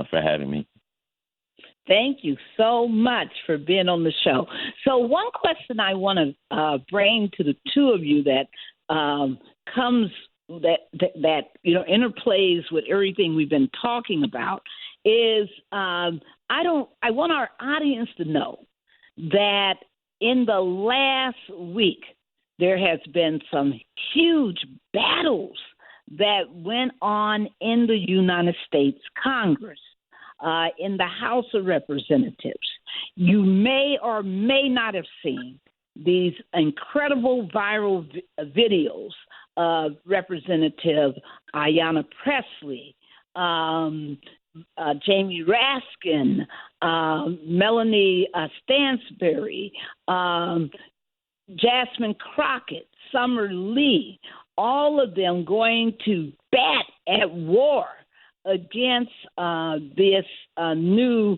for having me. Thank you so much for being on the show. So one question I want to bring to the two of you that comes that interplays with everything we've been talking about is I want our audience to know that in the last week there has been some huge battles that went on in the United States Congress. In the House of Representatives. You may or may not have seen these incredible viral videos of Representative Ayanna Pressley, Jamie Raskin, Melanie Stansbury, Jasmine Crockett, Summer Lee, all of them going to bat at war against this new,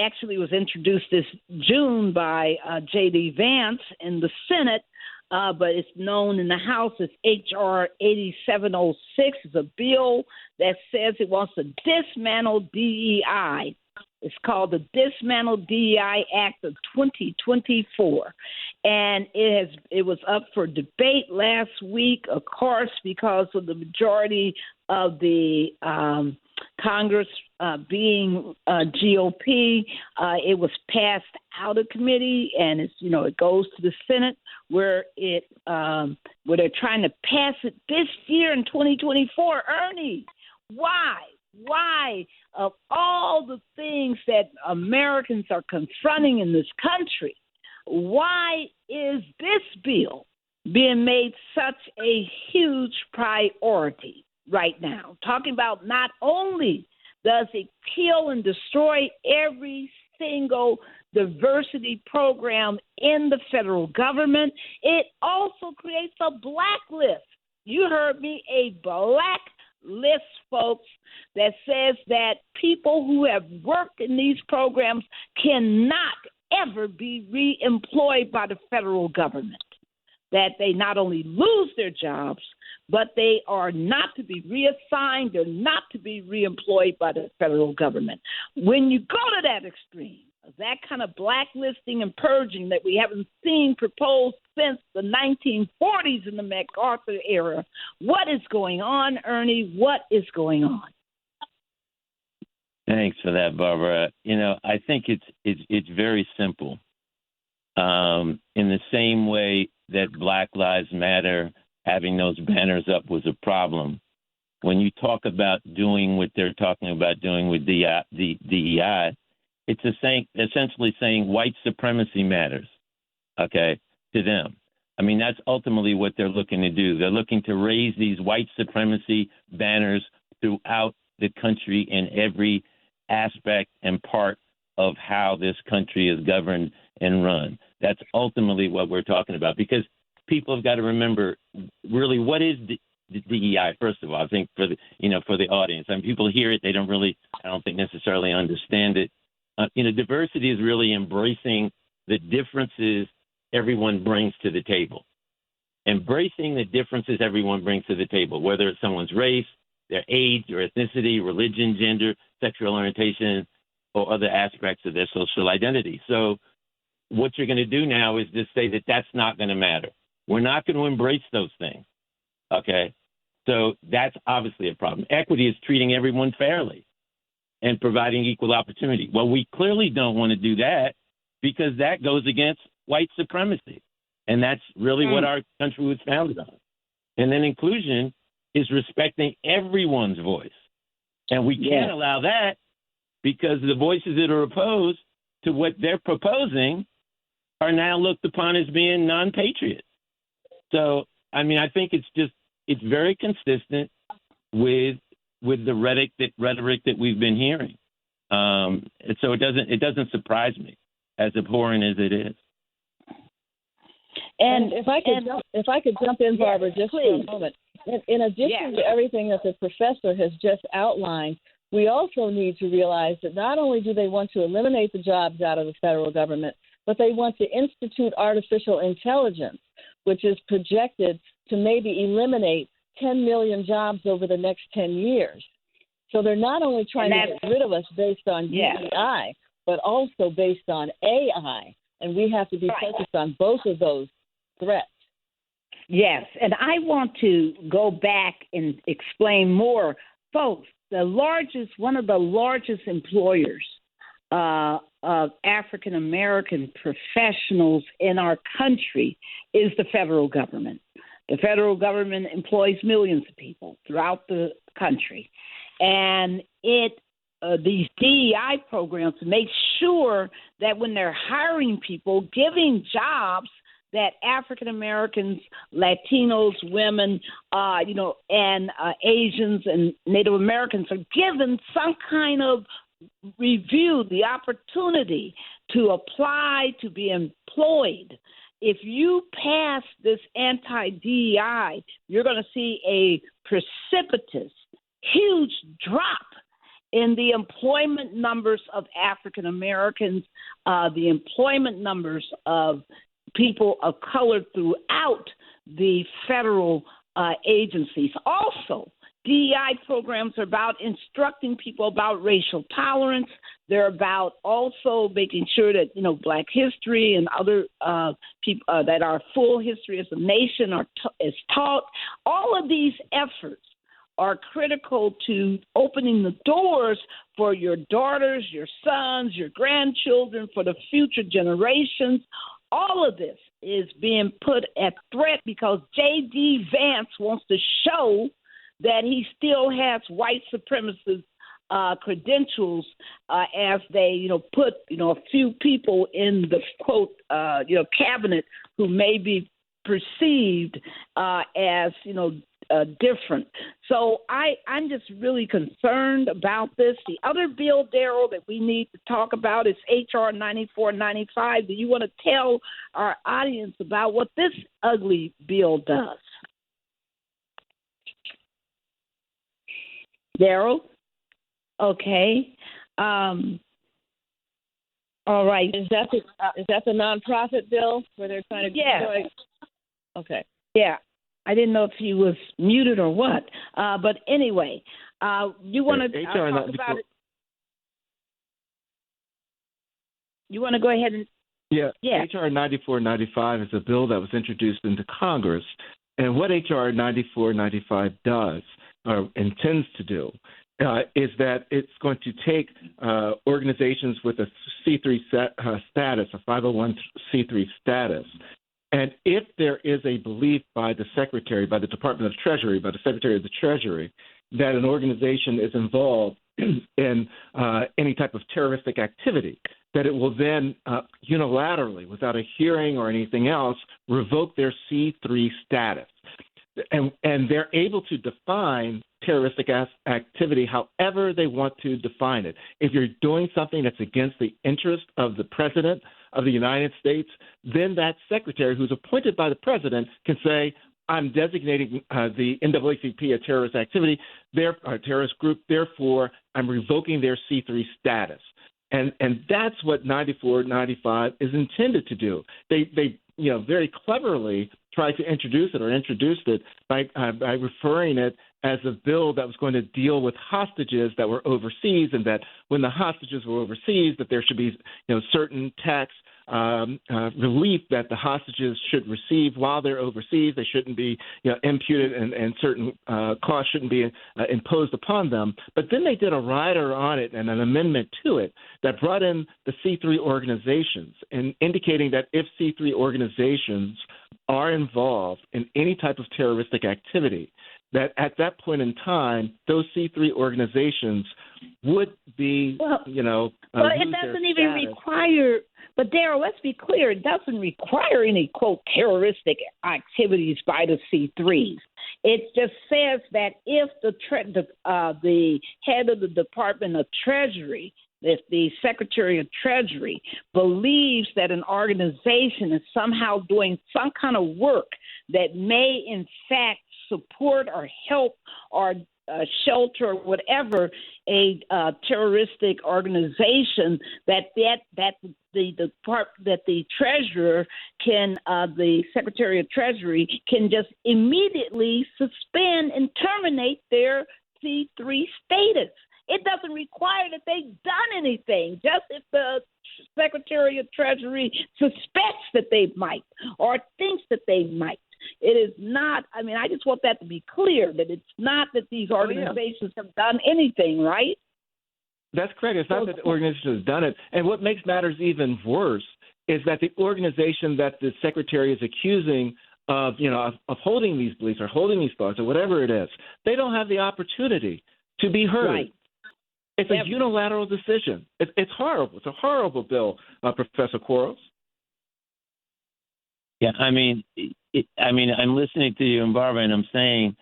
actually was introduced this June by J.D. Vance in the Senate, but it's known in the House as H.R. 8706. It's a bill that says it wants to dismantle DEI. It's called the Dismantle DEI Act of 2024. And it was up for debate last week, of course, because of the majority of the Congress being GOP. It was passed out of committee, and it goes to the Senate where they're trying to pass it this year in 2024. Ernie, why? Why, of all the things that Americans are confronting in this country, why is this bill being made such a huge priority right now? Talking about not only does it kill and destroy every single diversity program in the federal government, it also creates a blacklist. You heard me, a blacklist, folks, that says that people who have worked in these programs cannot ever be reemployed by the federal government. That they not only lose their jobs, but they are not to be reassigned, they're not to be reemployed by the federal government. When you go to that extreme, that kind of blacklisting and purging that we haven't seen proposed since the 1940s in the MacArthur era, what is going on, Ernie? What is going on? Thanks for that, Barbara. I think it's very simple. In the same way that Black Lives Matter, having those banners up was a problem, when you talk about doing what they're talking about doing with DEI, it's essentially saying white supremacy matters, okay, to them. I mean, that's ultimately what they're looking to do. They're looking to raise these white supremacy banners throughout the country in every aspect and part of how this country is governed and run. That's ultimately what we're talking about, because people have got to remember, really, what is the DEI, first of all, I think for the audience. I mean, people hear it, they don't really, I don't think necessarily understand it. Diversity is really embracing the differences everyone brings to the table. Embracing the differences everyone brings to the table, whether it's someone's race, their age or ethnicity, religion, gender, sexual orientation, or other aspects of their social identity. So what you're going to do now is just say that that's not going to matter. We're not going to embrace those things, okay? So that's obviously a problem. Equity is treating everyone fairly and providing equal opportunity. Well, we clearly don't want to do that because that goes against white supremacy. And that's really what our country was founded on. And then inclusion is respecting everyone's voice. And we can't allow that because the voices that are opposed to what they're proposing are now looked upon as being non-patriots. So, I mean, I think it's very consistent with the rhetoric that we've been hearing. And so it doesn't surprise me, as abhorrent as it is. And if I could jump in, Barbara, just for a moment. In addition to everything that the professor has just outlined, we also need to realize that not only do they want to eliminate the jobs out of the federal government, but they want to institute artificial intelligence, which is projected to maybe eliminate 10 million jobs over the next 10 years. So they're not only trying to get rid of us based on DEI, but also based on AI. And we have to be focused on both of those threats. Yes, and I want to go back and explain more. Folks, one of the largest employers of African American professionals in our country is the federal government. The federal government employs millions of people throughout the country, and these DEI programs make sure that when they're hiring people, giving jobs that African Americans, Latinos, women, and Asians and Native Americans are given some kind of review, the opportunity to apply to be employed. If you pass this anti-DEI, you're going to see a precipitous, huge drop in the employment numbers of African Americans, the employment numbers of people of color throughout the federal agencies. Also, DEI programs are about instructing people about racial tolerance. They're about also making sure that, Black history and other people that our full history as a nation is taught. All of these efforts are critical to opening the doors for your daughters, your sons, your grandchildren, for the future generations. All of this is being put at threat because J.D. Vance wants to show that he still has white supremacist credentials as they, put, a few people in the, quote, cabinet who may be perceived as, different. So I'm just really concerned about this. The other bill, Daryl, that we need to talk about is H.R. 9495. Do you want to tell our audience about what this ugly bill does? Daryl? Okay. All right. Is that the nonprofit bill where they're trying to? Yeah. Okay. Yeah. I didn't know if he was muted or what. But anyway, you want to talk about it? You want to go ahead and? Yeah. H.R. 9495 is a bill that was introduced into Congress. And what H.R. 9495 does or intends to do is that it's going to take organizations with a C3 status, a 501c3 status, and if there is a belief by the Secretary, by the Department of Treasury, by the Secretary of the Treasury, that an organization is involved in any type of terroristic activity, that it will then unilaterally, without a hearing or anything else, revoke their C3 status. And they're able to define terroristic activity however they want to define it. If you're doing something that's against the interest of the President of the United States, then that secretary who's appointed by the President can say, I'm designating the NAACP a terrorist activity, they're a terrorist group, therefore I'm revoking their C3 status. And that's what 9495 is intended to do. They very cleverly tried to introduced it by referring it as a bill that was going to deal with hostages that were overseas, and that when the hostages were overseas, that there should be certain tax relief that the hostages should receive while they're overseas. They shouldn't be imputed, and certain costs shouldn't be imposed upon them. But then they did a rider on it and an amendment to it that brought in the C3 organizations, and indicating that if C3 organizations are involved in any type of terroristic activity, that at that point in time, those C3 organizations would be, well, it doesn't even require. But Daryl, let's be clear: it doesn't require any quote terroristic activities by the C3s. It just says that if the head of the Department of Treasury, if the Secretary of Treasury believes that an organization is somehow doing some kind of work that may in fact support or help or shelter or whatever a terroristic organization, that the treasurer can, the Secretary of Treasury can just immediately suspend and terminate their C3 status. It doesn't require that they've done anything, just if the Secretary of Treasury suspects that they might or thinks that they might. It is not, I mean, I just want that to be clear, that it's not that these organizations have done anything, right? That's correct. It's not that the organization has done it. And what makes matters even worse is that the organization that the Secretary is accusing of holding these beliefs or holding these thoughts or whatever it is, they don't have the opportunity to be heard. Right. It's a unilateral decision. It's horrible. It's a horrible bill, Professor Quarles. Yeah, I mean, I'm listening to you and Barbara, and I'm saying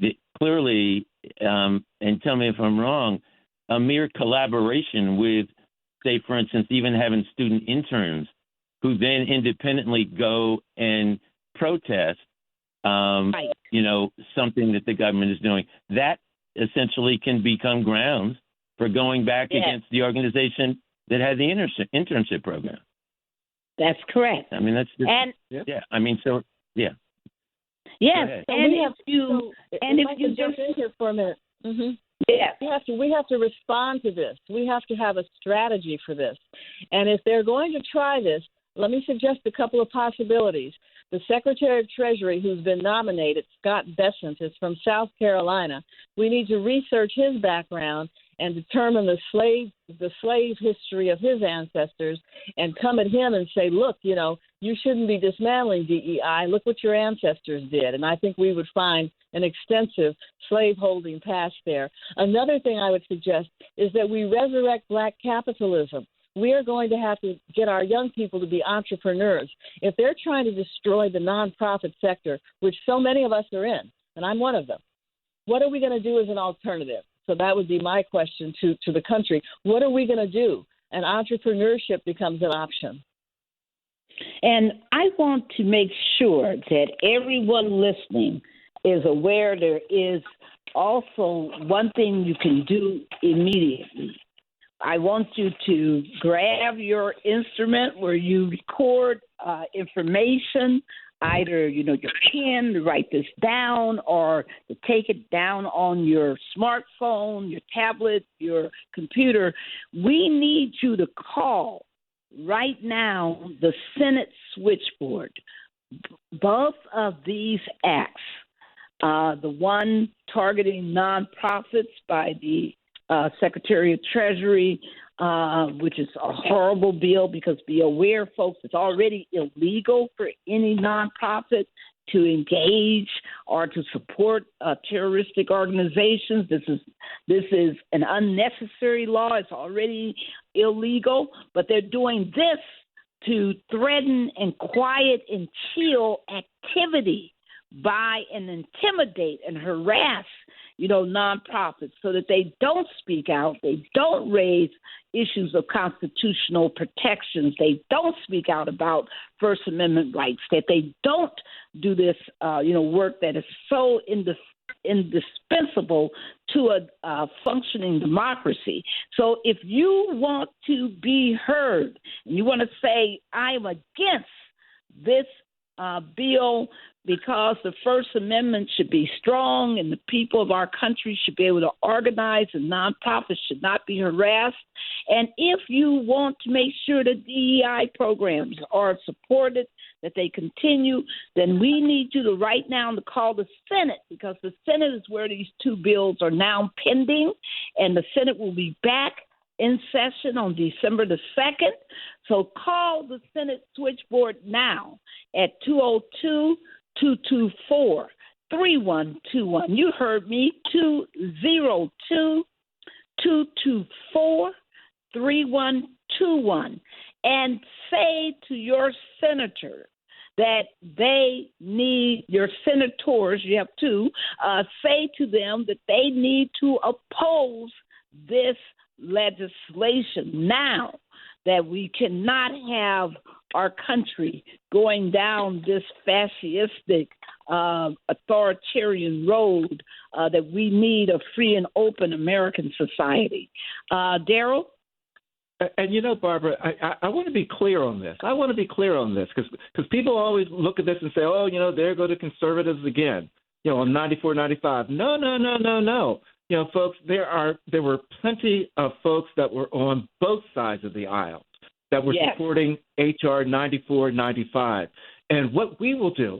that clearly, and tell me if I'm wrong, a mere collaboration with, say, for instance, even having student interns who then independently go and protest, something that the government is doing, that essentially can become grounds for going back against the organization that had the internship program. That's correct. I mean, that's just, I mean, so yeah. Yes, so and if you jump in here for a minute. Mm-hmm. Yeah, we have to respond to this. We have to have a strategy for this. And if they're going to try this, let me suggest a couple of possibilities. The Secretary of Treasury, who's been nominated, Scott Bessent, is from South Carolina. We need to research his background and determine the slave history of his ancestors and come at him and say, look, you shouldn't be dismantling DEI. Look what your ancestors did. And I think we would find an extensive slaveholding past there. Another thing I would suggest is that we resurrect Black capitalism. We are going to have to get our young people to be entrepreneurs. If they're trying to destroy the nonprofit sector, which so many of us are in, and I'm one of them, what are we going to do as an alternative? So that would be my question to the country. What are we going to do? And entrepreneurship becomes an option. And I want to make sure that everyone listening is aware there is also one thing you can do immediately. I want you to grab your instrument where you record information, either, your pen to write this down or to take it down on your smartphone, your tablet, your computer. We need you to call right now the Senate switchboard. Both of these acts, the one targeting nonprofits by the Secretary of Treasury, which is a horrible bill because be aware, folks, it's already illegal for any nonprofit to engage or to support terroristic organizations. This is an unnecessary law. It's already illegal, but they're doing this to threaten and quiet and chill activity by and intimidate and harass nonprofits so that they don't speak out, they don't raise issues of constitutional protections, they don't speak out about First Amendment rights, that they don't do this, work that is so indispensable to a functioning democracy. So if you want to be heard and you want to say, I'm against this bill because the First Amendment should be strong and the people of our country should be able to organize and nonprofits should not be harassed. And if you want to make sure that DEI programs are supported, that they continue, then we need you to right now to call the Senate, because the Senate is where these two bills are now pending, and the Senate will be back in session on December the 2nd. So call the Senate switchboard now at 202-224-3121. You heard me, 202-224-3121. And say to your senator that they need, your senators, you have two, say to them that they need to oppose this legislation now, that we cannot have our country going down this fascistic, authoritarian road, that we need a free and open American society. Daryl? And Barbara, I want to be clear on this. Because people always look at this and say, oh, there go the conservatives again, on 94, 95. No. folks, there were plenty of folks that were on both sides of the aisle that were supporting H.R. 9495. And what we will do